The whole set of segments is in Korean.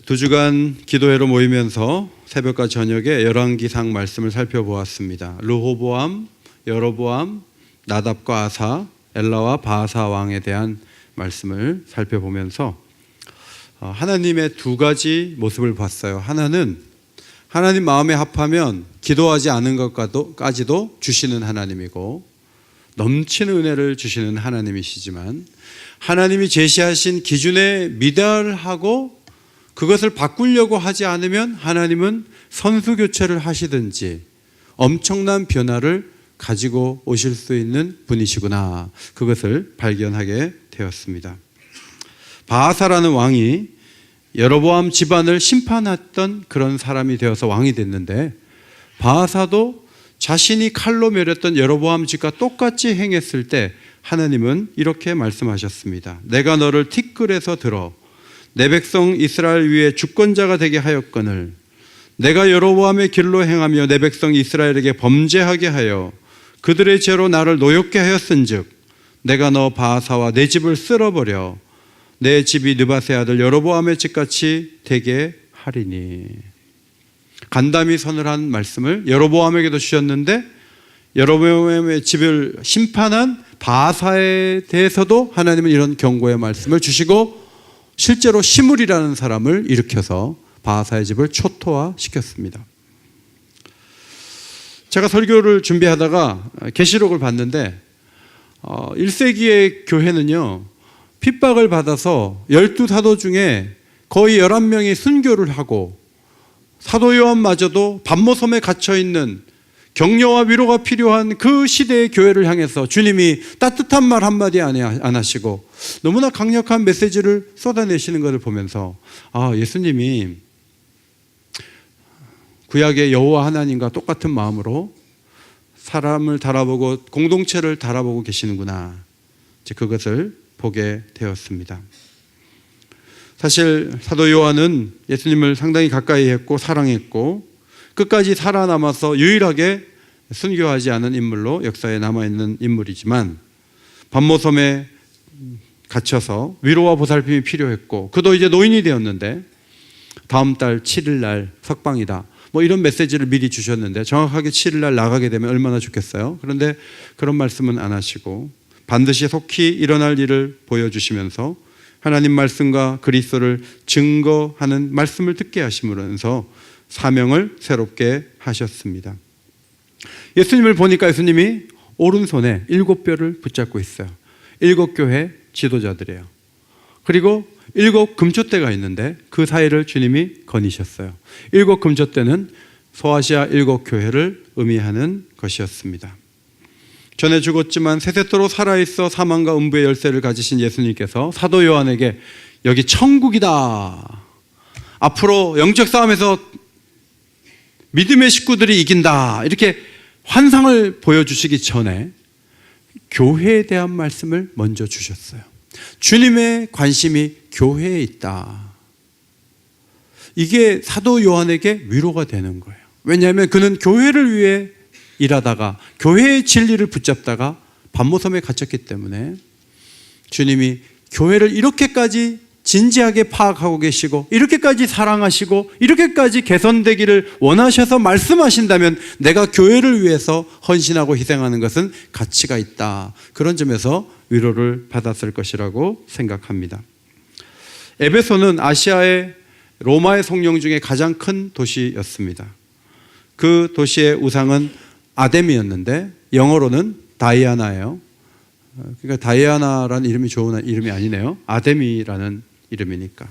두 주간 기도회로 모이면서 새벽과 저녁에 열왕기상 말씀을 살펴보았습니다. 르호보암, 여로보암, 나답과 아사, 엘라와 바아사 왕에 대한 말씀을 살펴보면서 하나님의 두 가지 모습을 봤어요. 하나는 하나님 마음에 합하면 기도하지 않은 것까지도 주시는 하나님이고 넘치는 은혜를 주시는 하나님이시지만, 하나님이 제시하신 기준에 미달하고 그것을 바꾸려고 하지 않으면 하나님은 선수 교체를 하시든지 엄청난 변화를 가지고 오실 수 있는 분이시구나, 그것을 발견하게 되었습니다. 바아사라는 왕이 여로보암 집안을 심판했던 그런 사람이 되어서 왕이 됐는데, 바아사도 자신이 칼로 멸했던 여로보암 집과 똑같이 행했을 때 하나님은 이렇게 말씀하셨습니다. 내가 너를 티끌에서 들어 내 백성 이스라엘 위에 주권자가 되게 하였거늘 내가 여로보암의 길로 행하며 내 백성 이스라엘에게 범죄하게 하여 그들의 죄로 나를 노엽게 하였은즉 내가 너 바아사와 내 집을 쓸어버려 내 집이 느밧의 아들 여로보암의 집같이 되게 하리니. 간담이 선을 한 말씀을 여로보암에게도 주셨는데, 여로보암의 집을 심판한 바아사에 대해서도 하나님은 이런 경고의 말씀을 주시고 실제로 시므리라는 사람을 일으켜서 바아사의 집을 초토화시켰습니다. 제가 설교를 준비하다가 계시록을 봤는데 1세기의 교회는요, 핍박을 받아서 12사도 중에 거의 11명이 순교를 하고, 사도 요한마저도 반모섬에 갇혀있는 격려와 위로가 필요한 그 시대의 교회를 향해서 주님이 따뜻한 말 한마디 안 하시고 너무나 강력한 메시지를 쏟아내시는 것을 보면서, 예수님이 구약의 여호와 하나님과 똑같은 마음으로 사람을 달아보고 공동체를 달아보고 계시는구나, 그것을 보게 되었습니다. 사실 사도 요한은 예수님을 상당히 가까이 했고 사랑했고 끝까지 살아남아서 유일하게 순교하지 않은 인물로 역사에 남아있는 인물이지만, 반모섬에 갇혀서 위로와 보살핌이 필요했고 그도 이제 노인이 되었는데 다음 달 7일 날 석방이다, 이런 메시지를 미리 주셨는데 정확하게 7일 날 나가게 되면 얼마나 좋겠어요. 그런데 그런 말씀은 안 하시고 반드시 속히 일어날 일을 보여주시면서 하나님 말씀과 그리스도를 증거하는 말씀을 듣게 하시면서 사명을 새롭게 하셨습니다. 예수님을 보니까 예수님이 오른손에 7뼈를 붙잡고 있어요. 7교회 지도자들이에요. 그리고 7 금초대가 있는데 그 사이를 주님이 거니셨어요. 7 금초대는 소아시아 7교회를 의미하는 것이었습니다. 전에 죽었지만 세세토록 살아있어 사망과 음부의 열쇠를 가지신 예수님께서 사도 요한에게 여기 천국이다, 앞으로 영적 싸움에서 믿음의 식구들이 이긴다, 이렇게 환상을 보여주시기 전에 교회에 대한 말씀을 먼저 주셨어요. 주님의 관심이 교회에 있다. 이게 사도 요한에게 위로가 되는 거예요. 왜냐하면 그는 교회를 위해 일하다가 교회의 진리를 붙잡다가 반모섬에 갇혔기 때문에 주님이 교회를 이렇게까지 진지하게 파악하고 계시고 이렇게까지 사랑하시고 이렇게까지 개선되기를 원하셔서 말씀하신다면 내가 교회를 위해서 헌신하고 희생하는 것은 가치가 있다, 그런 점에서 위로를 받았을 것이라고 생각합니다. 에베소는 아시아의 로마의 성령 중에 가장 큰 도시였습니다. 그 도시의 우상은 아데미였는데 영어로는 다이아나예요. 그러니까 다이아나라는 이름이 좋은 이름이 아니네요. 아데미라는 이름이니까.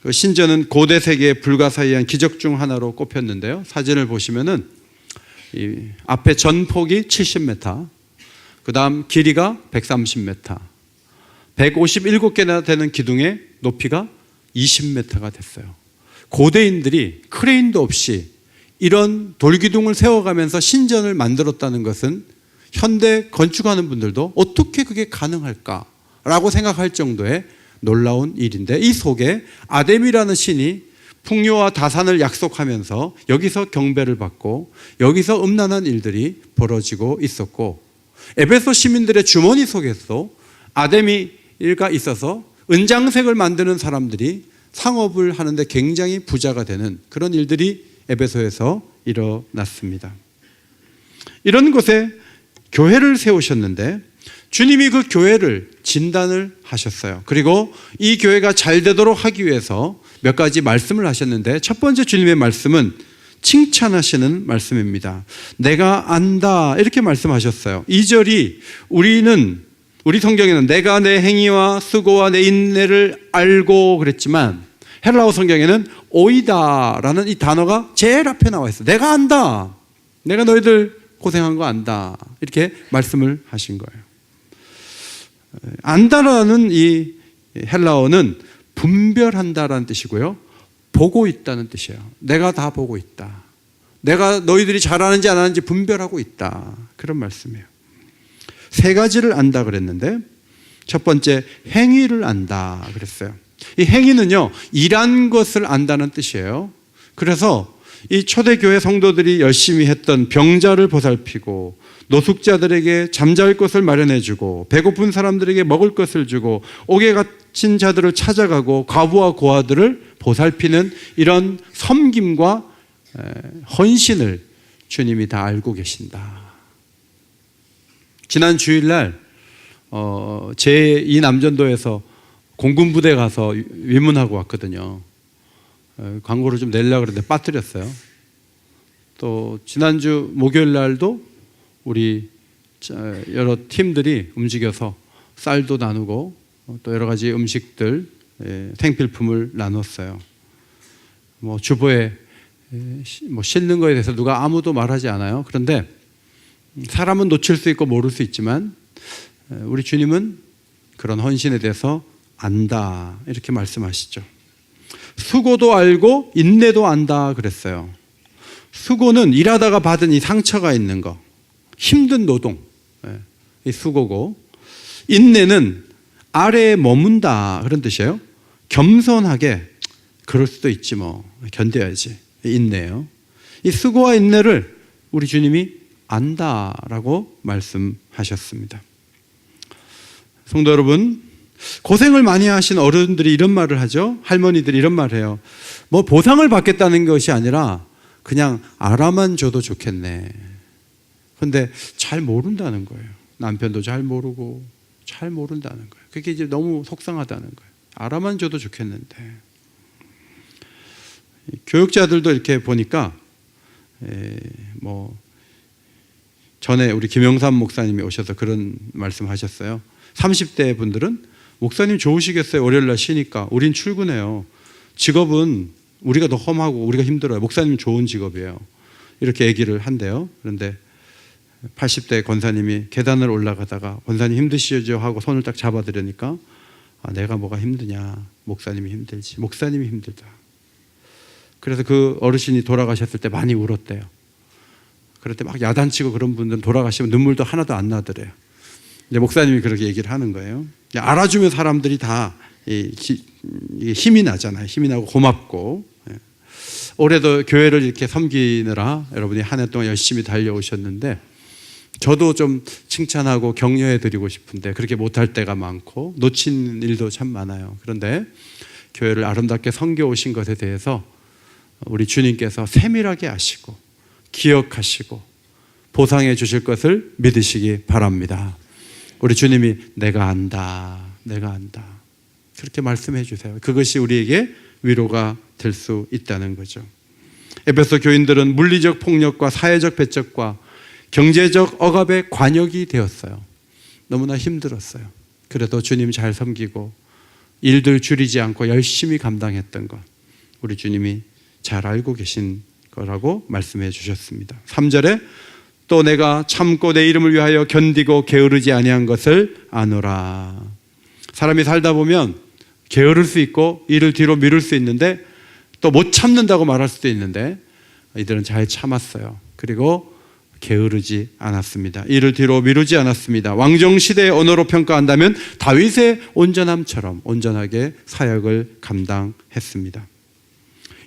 그 신전은 고대 세계의 불가사의한 기적 중 하나로 꼽혔는데요. 사진을 보시면은 이 앞에 전폭이 70m, 그 다음 길이가 130m, 157개나 되는 기둥의 높이가 20m가 됐어요. 고대인들이 크레인도 없이 이런 돌기둥을 세워가면서 신전을 만들었다는 것은 현대 건축하는 분들도 어떻게 그게 가능할까라고 생각할 정도의 놀라운 일인데, 이 속에 아데미라는 신이 풍요와 다산을 약속하면서 여기서 경배를 받고 여기서 음란한 일들이 벌어지고 있었고, 에베소 시민들의 주머니 속에서 아데미가 있어서 은장색을 만드는 사람들이 상업을 하는데 굉장히 부자가 되는 그런 일들이 에베소에서 일어났습니다. 이런 곳에 교회를 세우셨는데 주님이 그 교회를 진단을 하셨어요. 그리고 이 교회가 잘 되도록 하기 위해서 몇 가지 말씀을 하셨는데 첫 번째 주님의 말씀은 칭찬하시는 말씀입니다. 내가 안다 이렇게 말씀하셨어요. 2절이 우리 성경에는 내가 내 행위와 수고와 내 인내를 알고 그랬지만 헬라어 성경에는 오이다라는 이 단어가 제일 앞에 나와 있어요. 내가 안다. 내가 너희들 고생한 거 안다. 이렇게 말씀을 하신 거예요. 안다라는 이 헬라어는 분별한다라는 뜻이고요. 보고 있다는 뜻이에요. 내가 다 보고 있다. 내가 너희들이 잘하는지 안 하는지 분별하고 있다. 그런 말씀이에요. 세 가지를 안다 그랬는데 첫 번째 행위를 안다 그랬어요. 이 행위는요, 일한 것을 안다는 뜻이에요. 그래서 이 초대교회 성도들이 열심히 했던 병자를 보살피고 노숙자들에게 잠잘 곳을 마련해주고 배고픈 사람들에게 먹을 것을 주고 옥에 갇힌 자들을 찾아가고 과부와 고아들을 보살피는 이런 섬김과 헌신을 주님이 다 알고 계신다. 지난 주일날 제2 남전도에서 공군부대 가서 위문하고 왔거든요. 광고를 좀 내려고 그랬는데 빠뜨렸어요. 또 지난주 목요일 날도 우리 여러 팀들이 움직여서 쌀도 나누고 또 여러 가지 음식들, 생필품을 나눴어요. 주보에 싣는 거에 대해서 누가 아무도 말하지 않아요. 그런데 사람은 놓칠 수 있고 모를 수 있지만 우리 주님은 그런 헌신에 대해서 안다 이렇게 말씀하시죠. 수고도 알고 인내도 안다 그랬어요. 수고는 일하다가 받은 이 상처가 있는 거, 힘든 노동, 이 수고고, 인내는 아래에 머문다 그런 뜻이에요. 겸손하게 그럴 수도 있지 뭐 견뎌야지, 인내요. 이 수고와 인내를 우리 주님이 안다라고 말씀하셨습니다. 성도 여러분, 고생을 많이 하신 어른들이 이런 말을 하죠. 할머니들이 이런 말을 해요. 뭐 보상을 받겠다는 것이 아니라 그냥 알아만 줘도 좋겠네. 그런데 잘 모른다는 거예요. 남편도 잘 모르고 잘 모른다는 거예요. 그게 이제 너무 속상하다는 거예요. 알아만 줘도 좋겠는데. 교육자들도 이렇게 보니까 전에 우리 김영삼 목사님이 오셔서 그런 말씀하셨어요. 30대 분들은 목사님 좋으시겠어요. 월요일날 쉬니까. 우린 출근해요. 직업은 우리가 더 험하고 우리가 힘들어요. 목사님 좋은 직업이에요. 이렇게 얘기를 한대요. 그런데 80대 권사님이 계단을 올라가다가 권사님 힘드시죠 하고 손을 딱 잡아드리니까 내가 뭐가 힘드냐. 목사님이 힘들지. 목사님이 힘들다. 그래서 그 어르신이 돌아가셨을 때 많이 울었대요. 그럴 때 막 야단치고 그런 분들은 돌아가시면 눈물도 하나도 안 나더래요. 근데 목사님이 그렇게 얘기를 하는 거예요. 알아주면 사람들이 다 힘이 나잖아요. 힘이 나고 고맙고. 올해도 교회를 이렇게 섬기느라 여러분이 한 해 동안 열심히 달려오셨는데 저도 좀 칭찬하고 격려해 드리고 싶은데 그렇게 못할 때가 많고 놓친 일도 참 많아요. 그런데 교회를 아름답게 섬겨 오신 것에 대해서 우리 주님께서 세밀하게 아시고 기억하시고 보상해 주실 것을 믿으시기 바랍니다. 우리 주님이 내가 안다, 내가 안다 그렇게 말씀해 주세요. 그것이 우리에게 위로가 될 수 있다는 거죠. 에베소 교인들은 물리적 폭력과 사회적 배척과 경제적 억압의 관역이 되었어요. 너무나 힘들었어요. 그래도 주님 잘 섬기고 일들 줄이지 않고 열심히 감당했던 것 우리 주님이 잘 알고 계신 거라고 말씀해 주셨습니다. 3절에 또 내가 참고 내 이름을 위하여 견디고 게으르지 아니한 것을 아노라. 사람이 살다 보면 게으를 수 있고 일을 뒤로 미룰 수 있는데 또 못 참는다고 말할 수도 있는데 이들은 잘 참았어요. 그리고 게으르지 않았습니다. 일을 뒤로 미루지 않았습니다. 왕정시대의 언어로 평가한다면 다윗의 온전함처럼 온전하게 사역을 감당했습니다.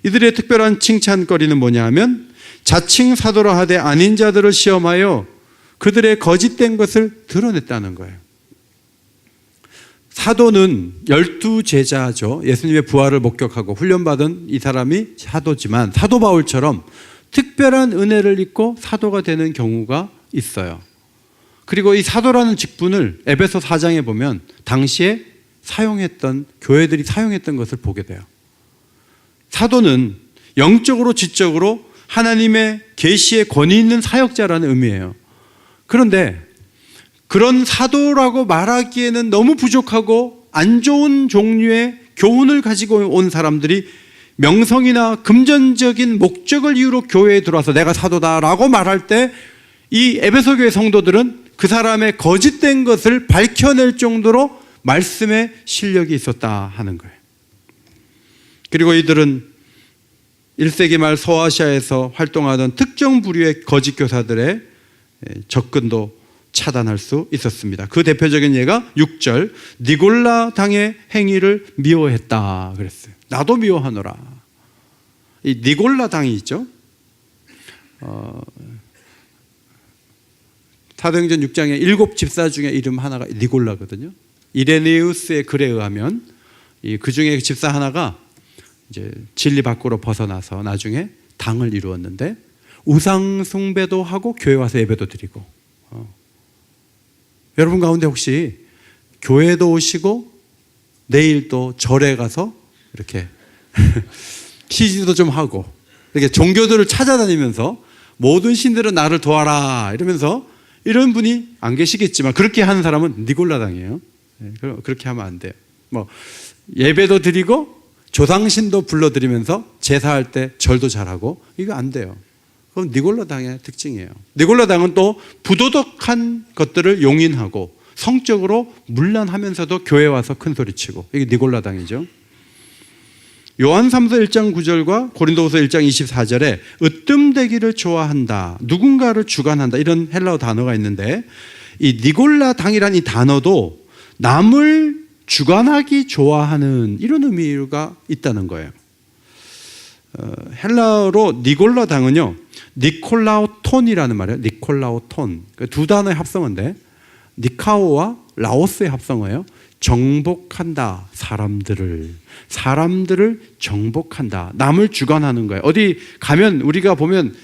이들의 특별한 칭찬거리는 뭐냐 하면 자칭 사도라 하되 아닌 자들을 시험하여 그들의 거짓된 것을 드러냈다는 거예요. 사도는 12제자죠. 예수님의 부활을 목격하고 훈련받은 이 사람이 사도지만 사도 바울처럼 특별한 은혜를 입고 사도가 되는 경우가 있어요. 그리고 이 사도라는 직분을 에베소 4장에 보면 당시에 사용했던, 교회들이 사용했던 것을 보게 돼요. 사도는 영적으로 지적으로 하나님의 계시의 권위 있는 사역자라는 의미예요. 그런데 그런 사도라고 말하기에는 너무 부족하고 안 좋은 종류의 교훈을 가지고 온 사람들이 명성이나 금전적인 목적을 이유로 교회에 들어와서 내가 사도다라고 말할 때 이 에베소 교회 성도들은 그 사람의 거짓된 것을 밝혀낼 정도로 말씀에 실력이 있었다 하는 거예요. 그리고 이들은 1세기 말 서아시아에서 활동하던 특정 부류의 거짓 교사들의 접근도 차단할 수 있었습니다. 그 대표적인 예가 6절 니골라 당의 행위를 미워했다 그랬어요. 나도 미워하노라. 이 니골라 당이 있죠. 사도행전 6장에 7 집사 중에 이름 하나가 니골라거든요. 이레네우스의 글에 의하면 그 중에 집사 하나가 이제 진리 밖으로 벗어나서 나중에 당을 이루었는데 우상 숭배도 하고 교회 와서 예배도 드리고. 여러분 가운데 혹시 교회도 오시고 내일 또 절에 가서 이렇게 시지도 좀 하고 이렇게 종교들을 찾아다니면서 모든 신들은 나를 도와라 이러면서 이런 분이 안 계시겠지만 그렇게 하는 사람은 니골라당이에요. 그렇게 하면 안 돼요. 뭐 예배도 드리고 조상신도 불러드리면서 제사할 때 절도 잘하고 이거 안 돼요. 그건 니골라당의 특징이에요. 니골라당은 또 부도덕한 것들을 용인하고 성적으로 문란하면서도 교회 와서 큰 소리치고 이게 니골라당이죠. 요한 3서 1장 9절과 고린도후서 1장 24절에 으뜸되기를 좋아한다, 누군가를 주관한다 이런 헬라어 단어가 있는데 이 니골라당이란 이 단어도 남을 주관하기 좋아하는 이런 의미가 있다는 거예요. 헬라어로 니골라당은요 니콜라오톤이라는 말이에요. 니콜라오톤 두 단어의 합성어인데 니카오와 라오스의 합성어예요. 정복한다. 사람들을 정복한다. 남을 주관하는 거예요. 어디 가면 우리가 보면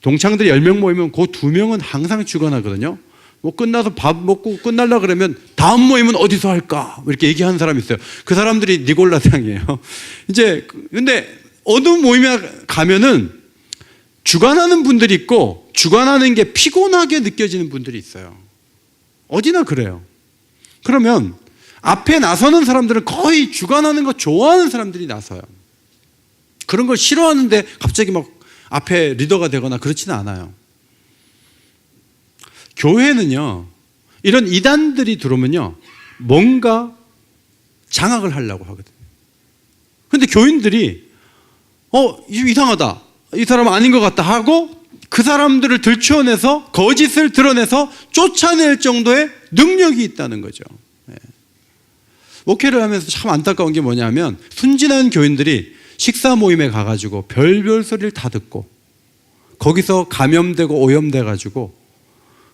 동창들이 10명 모이면 그 2명은 항상 주관하거든요. 뭐 끝나서 밥 먹고 끝날라 그러면 다음 모임은 어디서 할까? 이렇게 얘기하는 사람이 있어요. 그 사람들이 니골라당이에요. 이제 근데 어느 모임에 가면은 주관하는 분들이 있고 주관하는 게 피곤하게 느껴지는 분들이 있어요. 어디나 그래요. 그러면 앞에 나서는 사람들은 거의 주관하는 거 좋아하는 사람들이 나서요. 그런 걸 싫어하는데 갑자기 막 앞에 리더가 되거나 그렇지는 않아요. 교회는요, 이런 이단들이 들어오면요, 뭔가 장악을 하려고 하거든요. 근데 교인들이, 이상하다. 이 사람은 아닌 것 같다 하고 그 사람들을 들추어내서 거짓을 드러내서 쫓아낼 정도의 능력이 있다는 거죠. 목회를 하면서 참 안타까운 게 뭐냐면 순진한 교인들이 식사 모임에 가가지고 별별 소리를 다 듣고 거기서 감염되고 오염돼가지고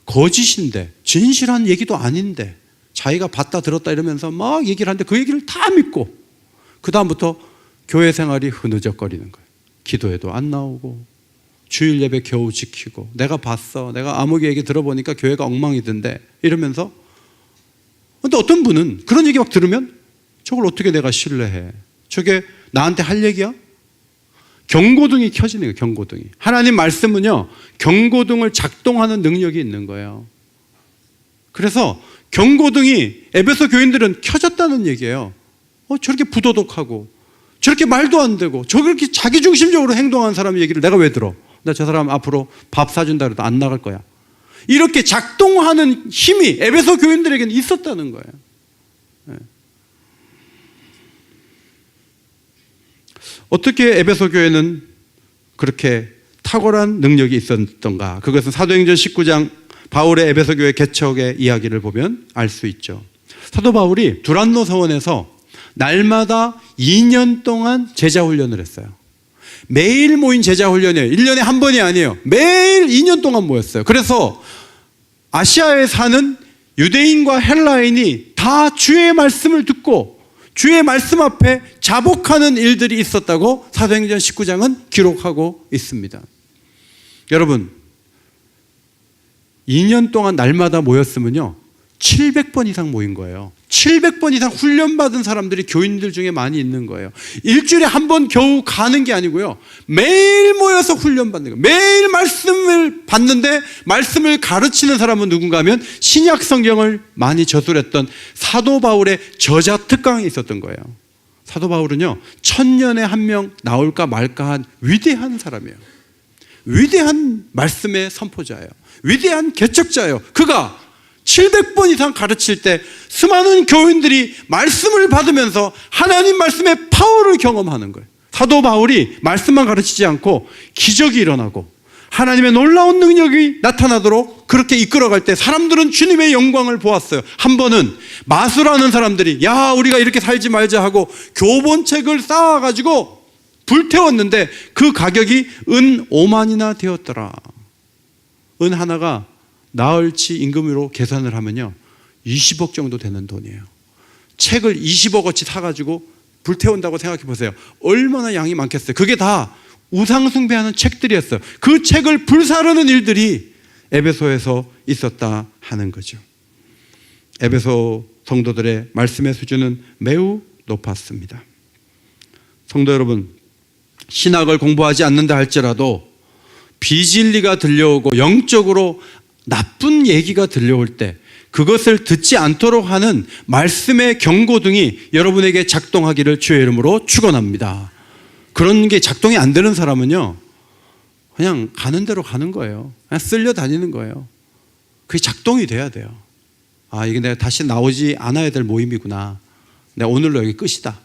거짓인데 진실한 얘기도 아닌데 자기가 봤다 들었다 이러면서 막 얘기를 하는데 그 얘기를 다 믿고 그 다음부터 교회 생활이 흐느적거리는 거예요. 기도에도 안 나오고 주일 예배 겨우 지키고 내가 봤어, 내가 아무개 얘기 들어보니까 교회가 엉망이던데 이러면서. 근데 어떤 분은 그런 얘기 막 들으면 저걸 어떻게 내가 신뢰해? 저게 나한테 할 얘기야? 경고등이 켜지는 거예요. 경고등이. 하나님 말씀은요 경고등을 작동하는 능력이 있는 거예요. 그래서 경고등이 에베소 교인들은 켜졌다는 얘기예요. 저렇게 부도덕하고 저렇게 말도 안 되고 저렇게 자기중심적으로 행동하는 사람 얘기를 내가 왜 들어? 나 저 사람 앞으로 밥 사준다 그래도 안 나갈 거야. 이렇게 작동하는 힘이 에베소 교인들에게는 있었다는 거예요. 네. 어떻게 에베소 교회는 그렇게 탁월한 능력이 있었던가? 그것은 사도행전 19장 바울의 에베소 교회 개척의 이야기를 보면 알 수 있죠. 사도 바울이 두란노 서원에서 날마다 2년 동안 제자 훈련을 했어요. 매일 모인 제자 훈련이에요. 1년에 한 번이 아니에요. 매일 2년 동안 모였어요. 그래서 아시아에 사는 유대인과 헬라인이 다 주의 말씀을 듣고 주의 말씀 앞에 자복하는 일들이 있었다고 사도행전 19장은 기록하고 있습니다. 여러분, 2년 동안 날마다 모였으면요 700번 이상 모인 거예요. 700번 이상 훈련받은 사람들이 교인들 중에 많이 있는 거예요. 일주일에 한 번 겨우 가는 게 아니고요, 매일 모여서 훈련받는 거예요. 매일 말씀을 받는데, 말씀을 가르치는 사람은 누군가 하면 신약 성경을 많이 저술했던 사도 바울의 저자 특강이 있었던 거예요. 사도 바울은요 1000년에 한 명 나올까 말까 한 위대한 사람이에요. 위대한 말씀의 선포자예요. 위대한 개척자예요. 그가 700번 이상 가르칠 때 수많은 교인들이 말씀을 받으면서 하나님 말씀의 파워를 경험하는 거예요. 사도 바울이 말씀만 가르치지 않고 기적이 일어나고 하나님의 놀라운 능력이 나타나도록 그렇게 이끌어갈 때 사람들은 주님의 영광을 보았어요. 한 번은 마술하는 사람들이 야 우리가 이렇게 살지 말자 하고 교본책을 쌓아가지고 불태웠는데 그 가격이 은 5만이나 되었더라. 은 하나가 나흘치 임금으로 계산을 하면요 20억 정도 되는 돈이에요. 책을 20억어치 사가지고 불태운다고 생각해 보세요. 얼마나 양이 많겠어요. 그게 다 우상 숭배하는 책들이었어요. 그 책을 불사르는 일들이 에베소에서 있었다 하는 거죠. 에베소 성도들의 말씀의 수준은 매우 높았습니다. 성도 여러분, 신학을 공부하지 않는다 할지라도 비진리가 들려오고 영적으로 나쁜 얘기가 들려올 때 그것을 듣지 않도록 하는 말씀의 경고등이 여러분에게 작동하기를 주의 이름으로 축원합니다. 그런 게 작동이 안 되는 사람은요 그냥 가는 대로 가는 거예요. 그냥 쓸려 다니는 거예요. 그게 작동이 돼야 돼요. 아, 이게 내가 다시 나오지 않아야 될 모임이구나, 내가 오늘로 여기 끝이다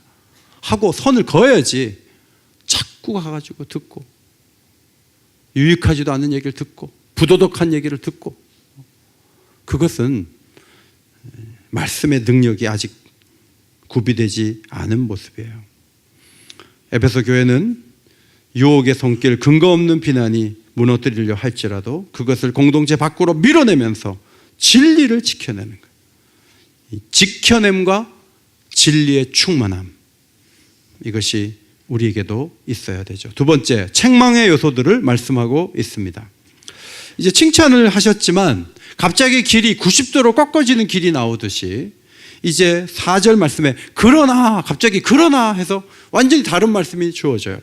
하고 선을 그어야지 자꾸 가가지고 듣고 유익하지도 않은 얘기를 듣고 부도덕한 얘기를 듣고, 그것은 말씀의 능력이 아직 구비되지 않은 모습이에요. 에베소 교회는 유혹의 손길, 근거 없는 비난이 무너뜨리려 할지라도 그것을 공동체 밖으로 밀어내면서 진리를 지켜내는 거예요. 이 지켜냄과 진리의 충만함, 이것이 우리에게도 있어야 되죠. 두 번째, 책망의 요소들을 말씀하고 있습니다. 이제 칭찬을 하셨지만 갑자기 길이 90도로 꺾어지는 길이 나오듯이 이제 4절 말씀에 그러나, 갑자기 그러나 해서 완전히 다른 말씀이 주어져요.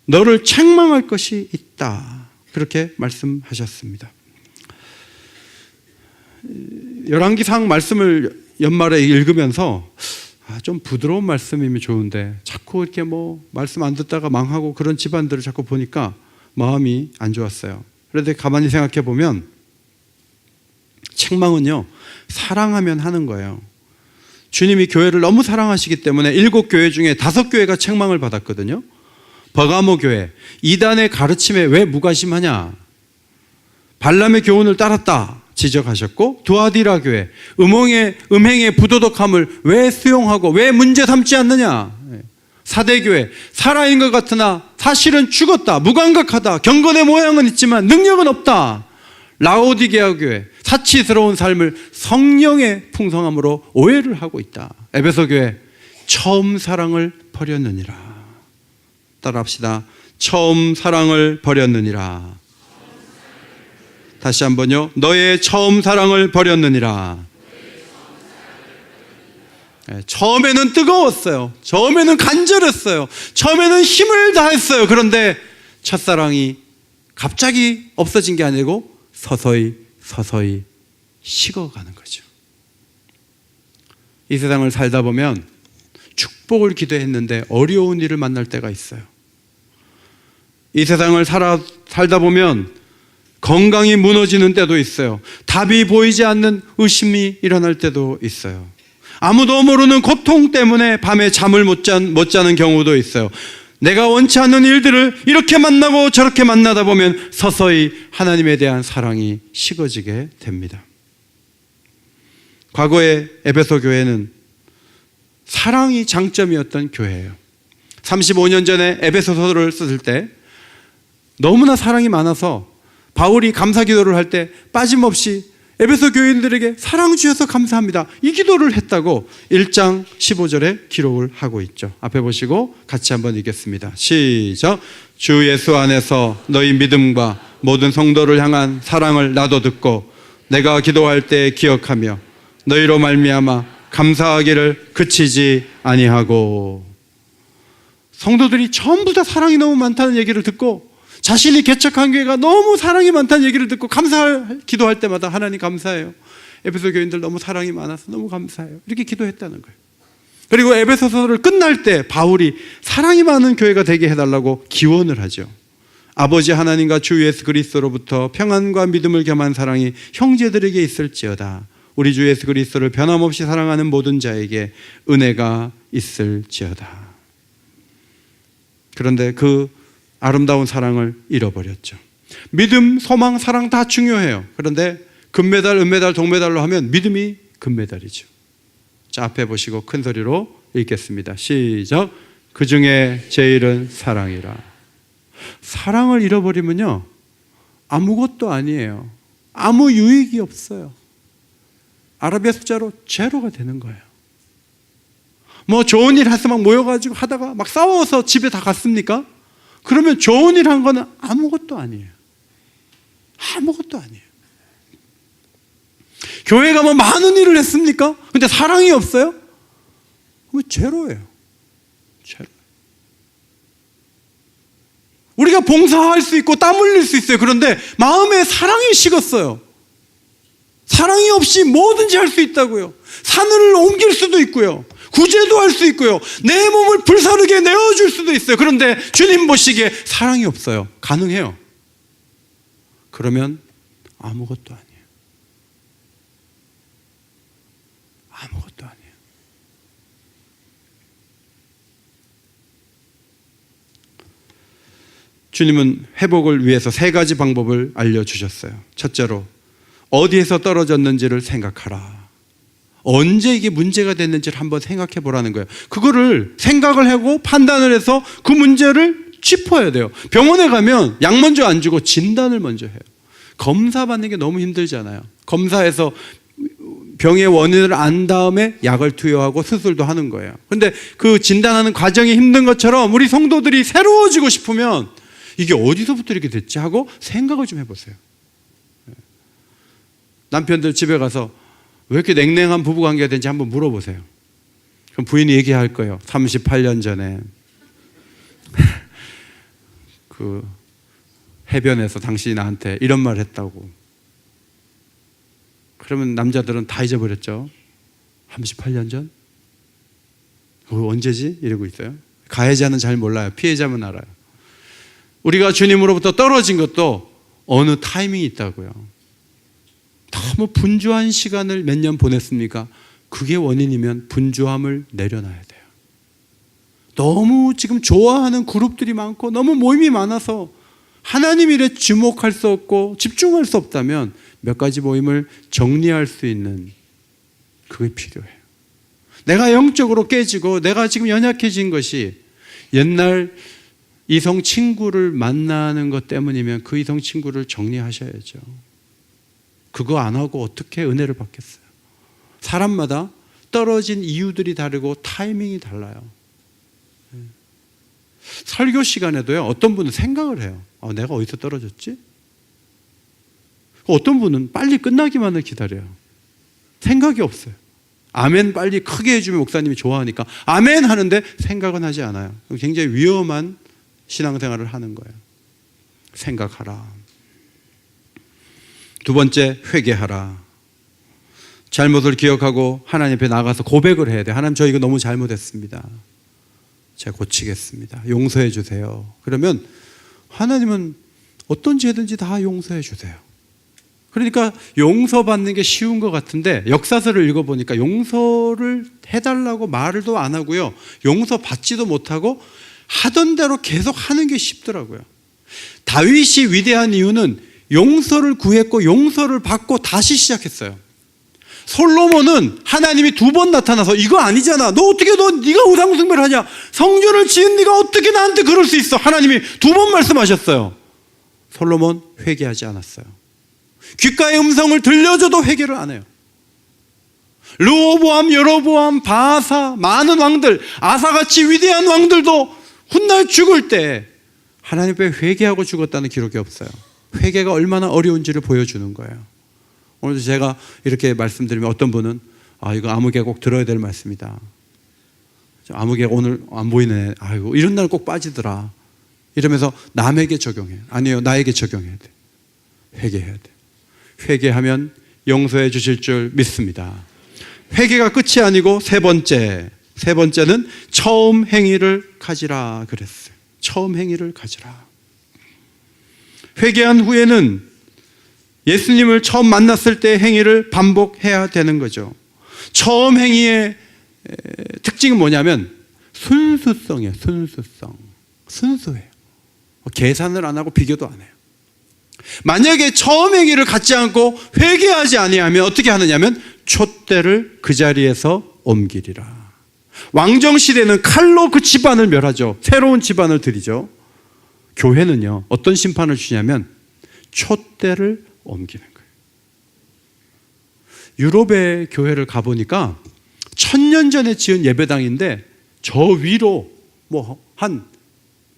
너를 책망할 것이 있다, 그렇게 말씀하셨습니다. 열왕기상 말씀을 연말에 읽으면서 좀 부드러운 말씀이면 좋은데 자꾸 이렇게 말씀 안 듣다가 망하고 그런 집안들을 자꾸 보니까 마음이 안 좋았어요. 그런데 가만히 생각해 보면 책망은요 사랑하면 하는 거예요. 주님이 교회를 너무 사랑하시기 때문에 7교회 중에 5교회가 책망을 받았거든요. 버가모 교회, 이단의 가르침에 왜 무관심하냐, 발람의 교훈을 따랐다 지적하셨고, 두아디라 교회, 음행의 부도덕함을 왜 수용하고 왜 문제 삼지 않느냐, 사대교회, 살아있는 것 같으나 사실은 죽었다, 무감각하다, 경건의 모양은 있지만 능력은 없다, 라오디게아 교회, 사치스러운 삶을 성령의 풍성함으로 오해를 하고 있다. 에베소 교회, 처음 사랑을 버렸느니라. 따라합시다. 처음 사랑을 버렸느니라. 다시 한번요. 너의 처음 사랑을 버렸느니라. 처음에는 뜨거웠어요. 처음에는 간절했어요. 처음에는 힘을 다했어요. 그런데 첫사랑이 갑자기 없어진 게 아니고 서서히 식어가는 거죠. 이 세상을 살다 보면 축복을 기대했는데 어려운 일을 만날 때가 있어요. 이 세상을 살다 보면 건강이 무너지는 때도 있어요. 답이 보이지 않는 의심이 일어날 때도 있어요. 아무도 모르는 고통 때문에 밤에 잠을 못 자는 경우도 있어요. 내가 원치 않는 일들을 이렇게 만나고 저렇게 만나다 보면 서서히 하나님에 대한 사랑이 식어지게 됩니다. 과거에 에베소 교회는 사랑이 장점이었던 교회예요. 35년 전에 에베소서를 쓸 때 너무나 사랑이 많아서 바울이 감사 기도를 할 때 빠짐없이 에베소 교인들에게 사랑 주셔서 감사합니다. 이 기도를 했다고 1장 15절에 기록을 하고 있죠. 앞에 보시고 같이 한번 읽겠습니다. 시작. 주 예수 안에서 너희 믿음과 모든 성도를 향한 사랑을 나도 듣고 내가 기도할 때 기억하며 너희로 말미암아 감사하기를 그치지 아니하고. 성도들이 전부 다 사랑이 너무 많다는 얘기를 듣고 자신이 개척한 교회가 너무 사랑이 많다는 얘기를 듣고 기도할 때마다 하나님 감사해요. 에베소 교인들 너무 사랑이 많아서 너무 감사해요. 이렇게 기도했다는 거예요. 그리고 에베소서를 끝날 때 바울이 사랑이 많은 교회가 되게 해달라고 기원을 하죠. 아버지 하나님과 주 예수 그리스도로부터 평안과 믿음을 겸한 사랑이 형제들에게 있을지어다. 우리 주 예수 그리스도를 변함없이 사랑하는 모든 자에게 은혜가 있을지어다. 그런데 그 아름다운 사랑을 잃어버렸죠. 믿음, 소망, 사랑 다 중요해요. 그런데 금메달, 은메달, 동메달로 하면 믿음이 금메달이죠. 자, 앞에 보시고 큰 소리로 읽겠습니다. 시작. 그 중에 제일은 사랑이라. 사랑을 잃어버리면요, 아무것도 아니에요. 아무 유익이 없어요. 아라비아 숫자로 제로가 되는 거예요. 뭐 좋은 일 해서 막 모여가지고 하다가 막 싸워서 집에 다 갔습니까? 그러면 좋은 일 한 거는 아무것도 아니에요. 아무것도 아니에요. 교회가 뭐 많은 일을 했습니까? 근데 사랑이 없어요? 그럼 제로예요. 제로. 우리가 봉사할 수 있고 땀 흘릴 수 있어요. 그런데 마음에 사랑이 식었어요. 사랑이 없이 뭐든지 할 수 있다고요. 산을 옮길 수도 있고요. 구제도 할 수 있고요. 내 몸을 불사르게 내어줄 수도 있어요. 그런데 주님 보시기에 사랑이 없어요. 가능해요. 그러면 아무것도 아니에요. 아무것도 아니에요. 주님은 회복을 위해서 3가지 방법을 알려주셨어요. 첫째로 어디에서 떨어졌는지를 생각하라. 언제 이게 문제가 됐는지를 한번 생각해 보라는 거예요. 그거를 생각을 하고 판단을 해서 그 문제를 짚어야 돼요. 병원에 가면 약 먼저 안 주고 진단을 먼저 해요. 검사 받는 게 너무 힘들잖아요. 검사해서 병의 원인을 안 다음에 약을 투여하고 수술도 하는 거예요. 그런데 그 진단하는 과정이 힘든 것처럼 우리 성도들이 새로워지고 싶으면 이게 어디서부터 이렇게 됐지 하고 생각을 좀 해보세요. 남편들 집에 가서 왜 이렇게 냉랭한 부부관계가 된지 한번 물어보세요. 그럼 부인이 얘기할 거예요. 38년 전에 그 해변에서 당신이 나한테 이런 말 했다고. 그러면 남자들은 다 잊어버렸죠. 38년 전? 그거 언제지? 이러고 있어요. 가해자는 잘 몰라요. 피해자만 알아요. 우리가 주님으로부터 떨어진 것도 어느 타이밍이 있다고요. 너무 분주한 시간을 몇 년 보냈습니까? 그게 원인이면 분주함을 내려놔야 돼요. 너무 지금 좋아하는 그룹들이 많고 너무 모임이 많아서 하나님 일에 주목할 수 없고 집중할 수 없다면 몇 가지 모임을 정리할 수 있는 그게 필요해요. 내가 영적으로 깨지고 내가 지금 연약해진 것이 옛날 이성 친구를 만나는 것 때문이면 그 이성 친구를 정리하셔야죠. 그거 안 하고 어떻게 은혜를 받겠어요? 사람마다 떨어진 이유들이 다르고 타이밍이 달라요. 설교 시간에도요, 어떤 분은 생각을 해요. 내가 어디서 떨어졌지? 어떤 분은 빨리 끝나기만을 기다려요. 생각이 없어요. 아멘 빨리 크게 해주면 목사님이 좋아하니까 아멘 하는데 생각은 하지 않아요. 굉장히 위험한 신앙생활을 하는 거예요. 생각하라. 두 번째, 회개하라. 잘못을 기억하고 하나님 앞에 나가서 고백을 해야 돼요. 하나님, 저 이거 너무 잘못했습니다. 제가 고치겠습니다. 용서해 주세요. 그러면 하나님은 어떤 죄든지 다 용서해 주세요. 그러니까 용서받는 게 쉬운 것 같은데 역사서를 읽어보니까 용서를 해달라고 말도 안 하고요, 용서받지도 못하고 하던 대로 계속 하는 게 쉽더라고요. 다윗이 위대한 이유는 용서를 구했고 용서를 받고 다시 시작했어요. 솔로몬은 하나님이 2번 나타나서 이거 아니잖아, 너 어떻게 네가 우상숭배를 하냐, 성전을 지은 네가 어떻게 나한테 그럴 수 있어, 하나님이 2번 말씀하셨어요. 솔로몬 회개하지 않았어요. 귓가의 음성을 들려줘도 회개를 안 해요. 르호보암, 여로보암, 바아사, 많은 왕들, 아사같이 위대한 왕들도 훗날 죽을 때 하나님 앞에 회개하고 죽었다는 기록이 없어요. 회개가 얼마나 어려운지를 보여주는 거예요. 오늘도 제가 이렇게 말씀드리면 어떤 분은 이거 아무개 꼭 들어야 될 말씀이다. 아무개 오늘 안 보이네. 아이고 이런 날 꼭 빠지더라. 이러면서 남에게 적용해요. 아니요, 나에게 적용해야 돼. 회개해야 돼. 회개하면 용서해 주실 줄 믿습니다. 회개가 끝이 아니고 세 번째는 처음 행위를 가지라 그랬어요. 처음 행위를 가지라. 회개한 후에는 예수님을 처음 만났을 때 행위를 반복해야 되는 거죠. 처음 행위의 특징은 뭐냐면 순수성이에요. 순수해요. 계산을 안 하고 비교도 안 해요. 만약에 처음 행위를 갖지 않고 회개하지 아니하면 어떻게 하느냐면 촛대를 그 자리에서 옮기리라. 왕정시대는 칼로 그 집안을 멸하죠. 새로운 집안을 들이죠. 교회는요, 어떤 심판을 주냐면 촛대를 옮기는 거예요. 유럽의 교회를 가보니까 1000년 전에 지은 예배당인데 저 위로 한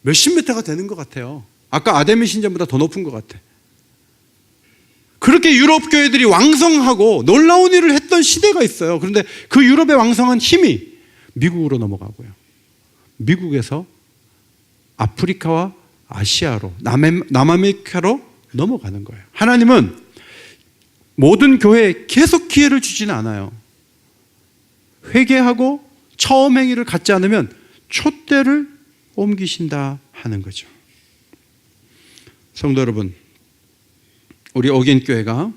몇십 미터가 되는 것 같아요. 아까 아데미 신전보다 더 높은 것 같아. 그렇게 유럽 교회들이 왕성하고 놀라운 일을 했던 시대가 있어요. 그런데 그 유럽의 왕성한 힘이 미국으로 넘어가고요. 미국에서 아프리카와 아시아로, 남아메리카로 넘어가는 거예요. 하나님은 모든 교회에 계속 기회를 주지는 않아요. 회개하고 처음 행위를 갖지 않으면 촛대를 옮기신다 하는 거죠. 성도 여러분, 우리 어긴교회가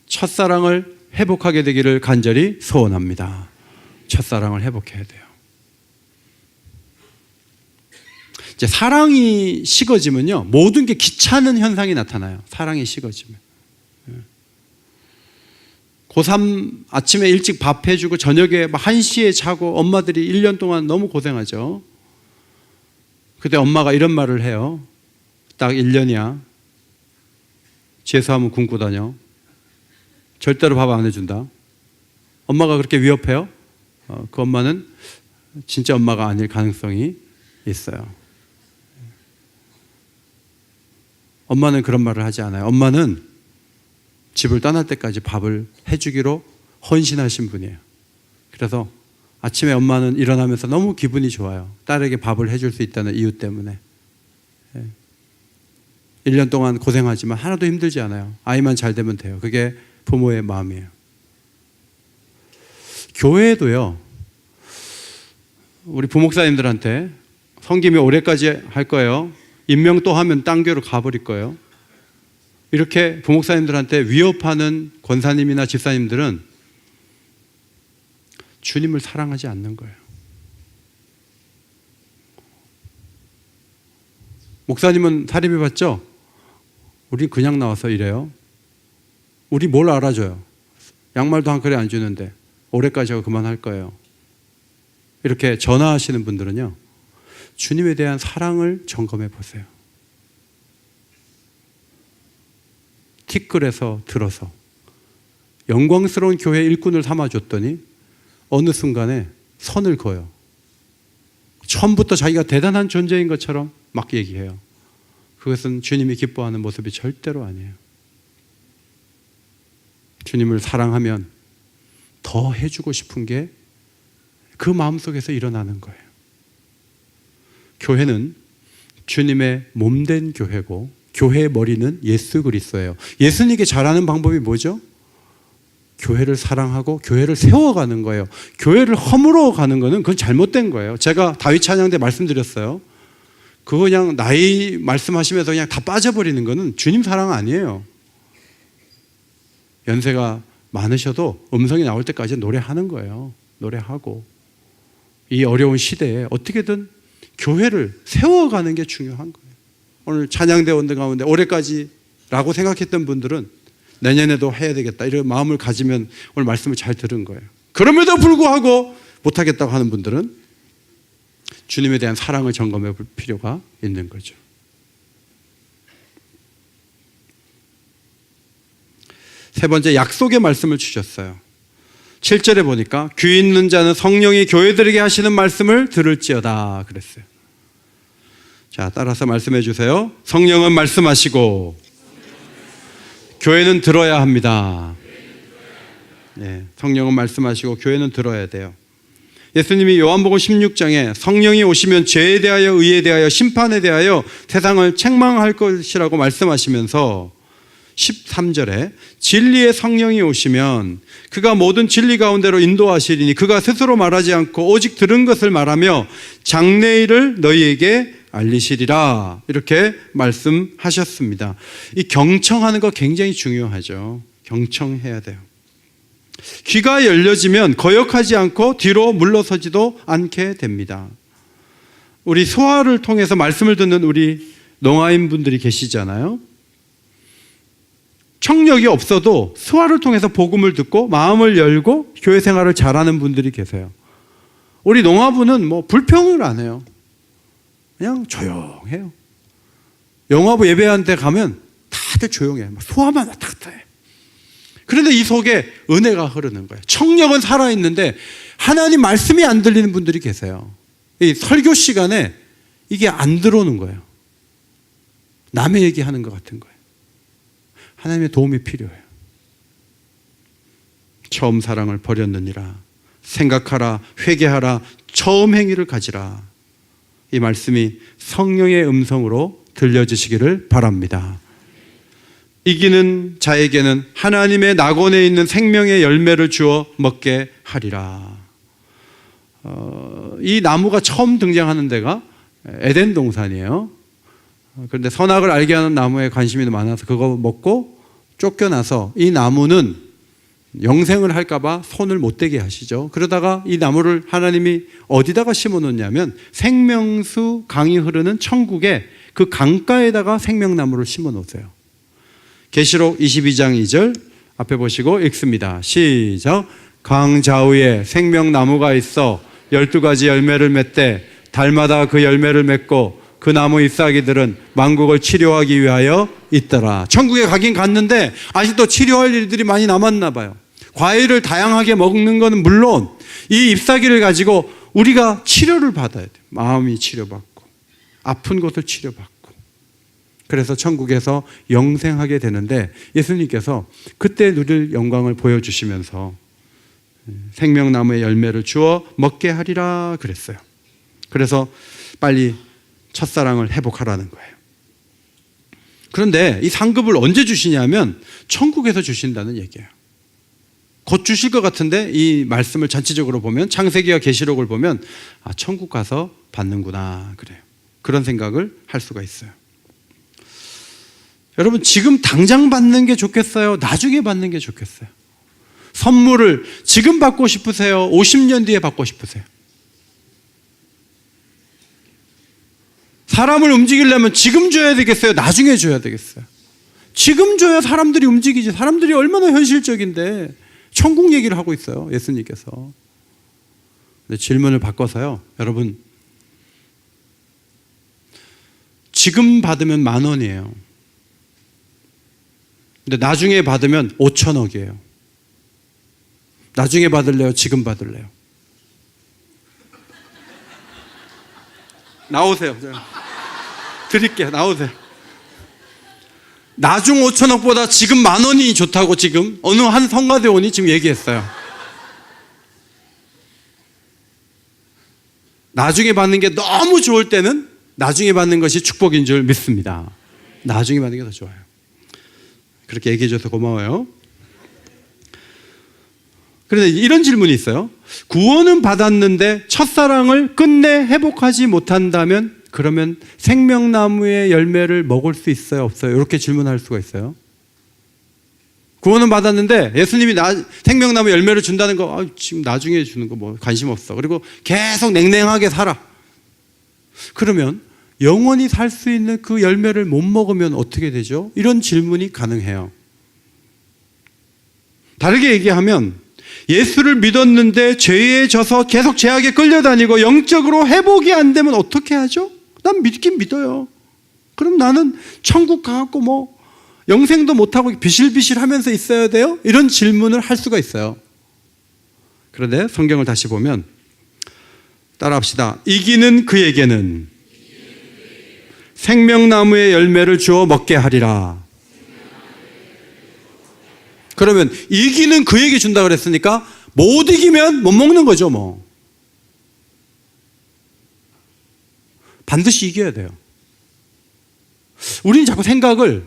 첫사랑을 회복하게 되기를 간절히 소원합니다. 첫사랑을 회복해야 돼요. 이제 사랑이 식어지면요, 모든 게 귀찮은 현상이 나타나요. 사랑이 식어지면. 고3 아침에 일찍 밥 해주고 저녁에 1시에 자고 엄마들이 1년 동안 너무 고생하죠. 그때 엄마가 이런 말을 해요. 딱 1년이야. 재수하면 굶고 다녀. 절대로 밥 안 해준다. 엄마가 그렇게 위협해요? 그 엄마는 진짜 엄마가 아닐 가능성이 있어요. 엄마는 그런 말을 하지 않아요. 엄마는 집을 떠날 때까지 밥을 해주기로 헌신하신 분이에요. 그래서 아침에 엄마는 일어나면서 너무 기분이 좋아요. 딸에게 밥을 해줄 수 있다는 이유 때문에. 1년 동안 고생하지만 하나도 힘들지 않아요. 아이만 잘 되면 돼요. 그게 부모의 마음이에요. 교회도요, 우리 부목사님들한테 섬김이 올해까지 할 거예요. 임명 또 하면 딴 교회로 가버릴 거예요. 이렇게 부목사님들한테 위협하는 권사님이나 집사님들은 주님을 사랑하지 않는 거예요. 목사님은 사립이 받죠? 우린 그냥 나와서 이래요. 우리 뭘 알아줘요? 양말도 한 컬레 안 주는데 올해까지 하고 그만할 거예요. 이렇게 전화하시는 분들은요, 주님에 대한 사랑을 점검해 보세요. 티끌에서 들어서 영광스러운 교회 일꾼을 삼아줬더니 어느 순간에 선을 그어요. 처음부터 자기가 대단한 존재인 것처럼 막 얘기해요. 그것은 주님이 기뻐하는 모습이 절대로 아니에요. 주님을 사랑하면 더 해주고 싶은 게 그 마음속에서 일어나는 거예요. 교회는 주님의 몸된 교회고 교회의 머리는 예수 그리스도예요. 예수님께 잘하는 방법이 뭐죠? 교회를 사랑하고 교회를 세워가는 거예요. 교회를 허물어 가는 거는 그건 잘못된 거예요. 제가 다윗 찬양 때 말씀드렸어요. 그거 그냥 나이 말씀하시면서 그냥 다 빠져버리는 거는 주님 사랑 아니에요. 연세가 많으셔도 음성이 나올 때까지 노래하는 거예요. 노래하고 이 어려운 시대에 어떻게든 교회를 세워가는 게 중요한 거예요. 오늘 찬양대원들 가운데 올해까지라고 생각했던 분들은 내년에도 해야 되겠다 이런 마음을 가지면 오늘 말씀을 잘 들은 거예요. 그럼에도 불구하고 못하겠다고 하는 분들은 주님에 대한 사랑을 점검해 볼 필요가 있는 거죠. 세 번째, 약속의 말씀을 주셨어요. 7절에 보니까 귀 있는 자는 성령이 교회들에게 하시는 말씀을 들을지어다 그랬어요. 자, 따라서 말씀해 주세요. 성령은 말씀하시고 교회는 들어야 합니다. 네, 성령은 말씀하시고 교회는 들어야 돼요. 예수님이 요한복음 16장에 성령이 오시면 죄에 대하여 의에 대하여 심판에 대하여 세상을 책망할 것이라고 말씀하시면서 13절에 진리의 성령이 오시면 그가 모든 진리 가운데로 인도하시리니 그가 스스로 말하지 않고 오직 들은 것을 말하며 장래일을 너희에게 알리시리라 이렇게 말씀하셨습니다. 이 경청하는 거 굉장히 중요하죠. 경청해야 돼요. 귀가 열려지면 거역하지 않고 뒤로 물러서지도 않게 됩니다. 우리 소화를 통해서 말씀을 듣는 우리 농아인 분들이 계시잖아요. 청력이 없어도 소화를 통해서 복음을 듣고 마음을 열고 교회 생활을 잘하는 분들이 계세요. 우리 농아부는 뭐 불평을 안 해요. 그냥 조용해요. 영화부 예배하는 데 가면 다들 조용해. 소화만 왔다 갔다 해. 그런데 이 속에 은혜가 흐르는 거예요. 청력은 살아있는데 하나님 말씀이 안 들리는 분들이 계세요. 이 설교 시간에 이게 안 들어오는 거예요. 남의 얘기하는 것 같은 거예요. 하나님의 도움이 필요해요. 처음 사랑을 버렸느니라. 생각하라, 회개하라, 처음 행위를 가지라. 이 말씀이 성령의 음성으로 들려지시기를 바랍니다. 이기는 자에게는 하나님의 낙원에 있는 생명의 열매를 주어 먹게 하리라. 이 나무가 처음 등장하는 데가 에덴 동산이에요. 그런데 선악을 알게 하는 나무에 관심이 많아서 그거 먹고 쫓겨나서 이 나무는 영생을 할까봐 손을 못 대게 하시죠. 그러다가 이 나무를 하나님이 어디다가 심어 놓냐면 생명수 강이 흐르는 천국에 그 강가에다가 생명나무를 심어 놓으세요. 계시록 22장 2절 앞에 보시고 읽습니다. 시작. 강 좌우에 생명나무가 있어 12가지 열매를 맺되 달마다 그 열매를 맺고 그 나무 잎사귀들은 만국을 치료하기 위하여 있더라. 천국에 가긴 갔는데 아직도 치료할 일들이 많이 남았나 봐요. 과일을 다양하게 먹는 것은 물론 이 잎사귀를 가지고 우리가 치료를 받아야 돼요. 마음이 치료받고 아픈 곳을 치료받고. 그래서 천국에서 영생하게 되는데 예수님께서 그때 누릴 영광을 보여주시면서 생명나무의 열매를 주어 먹게 하리라 그랬어요. 그래서 빨리 첫사랑을 회복하라는 거예요. 그런데 이 상급을 언제 주시냐면 천국에서 주신다는 얘기예요. 곧 주실 것 같은데 이 말씀을 전체적으로 보면 창세기와 계시록을 보면 천국 가서 받는구나 그래요. 그런 생각을 할 수가 있어요. 여러분 지금 당장 받는 게 좋겠어요? 나중에 받는 게 좋겠어요? 선물을 지금 받고 싶으세요? 50년 뒤에 받고 싶으세요? 사람을 움직이려면 지금 줘야 되겠어요? 나중에 줘야 되겠어요? 지금 줘야 사람들이 움직이지. 사람들이 얼마나 현실적인데 천국 얘기를 하고 있어요. 예수님께서. 근데 질문을 바꿔서요. 여러분 지금 받으면 10,000원이에요. 근데 나중에 받으면 5,000억이에요. 나중에 받을래요? 지금 받을래요? 나오세요. 드릴게요. 나오세요. 나중 5,000억보다 지금 10,000원이 좋다고 지금 어느 한 성가대원이 지금 얘기했어요. 나중에 받는 게 너무 좋을 때는 나중에 받는 것이 축복인 줄 믿습니다. 나중에 받는 게 더 좋아요. 그렇게 얘기해 줘서 고마워요. 그런데 이런 질문이 있어요. 구원은 받았는데 첫사랑을 끝내 회복하지 못한다면 그러면 생명나무의 열매를 먹을 수 있어요? 없어요? 이렇게 질문할 수가 있어요. 구원은 받았는데 예수님이 생명나무 열매를 준다는 거 지금 나중에 주는 거 뭐 관심 없어. 그리고 계속 냉랭하게 살아. 그러면 영원히 살 수 있는 그 열매를 못 먹으면 어떻게 되죠? 이런 질문이 가능해요. 다르게 얘기하면 예수를 믿었는데 죄에 져서 계속 죄악에 끌려다니고 영적으로 회복이 안 되면 어떻게 하죠? 난 믿긴 믿어요. 그럼 나는 천국 가갖고 뭐 영생도 못하고 비실비실 하면서 있어야 돼요? 이런 질문을 할 수가 있어요. 그런데 성경을 다시 보면 따라합시다. 이기는 그에게는 생명나무의 열매를 주어 먹게 하리라. 그러면 이기는 그에게 준다 그랬으니까 못 이기면 못 먹는 거죠, 뭐. 반드시 이겨야 돼요. 우리는 자꾸 생각을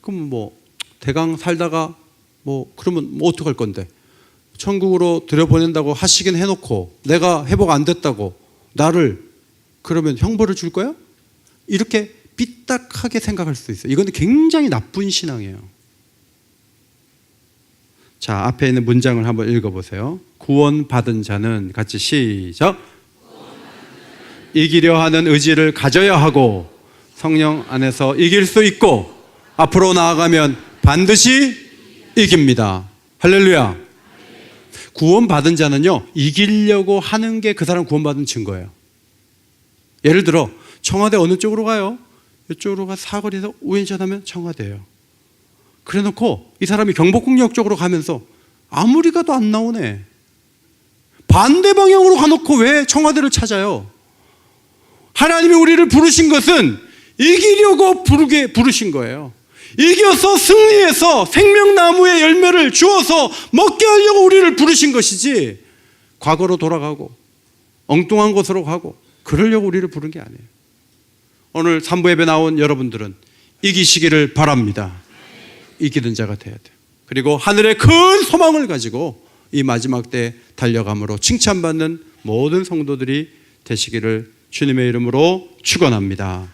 그럼 뭐 대강 살다가 뭐 그러면 뭐 어떡할 건데? 천국으로 들여보낸다고 하시긴 해놓고 내가 회복 안 됐다고 나를 그러면 형벌을 줄 거야? 이렇게 삐딱하게 생각할 수 있어요. 이건 굉장히 나쁜 신앙이에요. 자, 앞에 있는 문장을 한번 읽어보세요. 구원받은 자는 같이 시작. 이기려 하는 의지를 가져야 하고 성령 안에서 이길 수 있고 앞으로 나아가면 반드시 이깁니다. 할렐루야. 구원받은 자는요, 이기려고 하는 게 그 사람 구원받은 증거예요. 예를 들어 청와대 어느 쪽으로 가요? 이쪽으로 가 사거리에서 우회전하면 청와대예요. 그래 놓고 이 사람이 경복궁역 쪽으로 가면서 아무리 가도 안 나오네. 반대 방향으로 가놓고 왜 청와대를 찾아요? 하나님이 우리를 부르신 것은 이기려고 부르신 거예요. 이겨서 승리해서 생명나무의 열매를 주어서 먹게 하려고 우리를 부르신 것이지 과거로 돌아가고 엉뚱한 곳으로 가고 그러려고 우리를 부른 게 아니에요. 오늘 3부 예배 나온 여러분들은 이기시기를 바랍니다. 이기는 자가 돼야 돼요. 그리고 하늘의 큰 소망을 가지고 이 마지막 때 달려감으로 칭찬받는 모든 성도들이 되시기를 주님의 이름으로 축원합니다.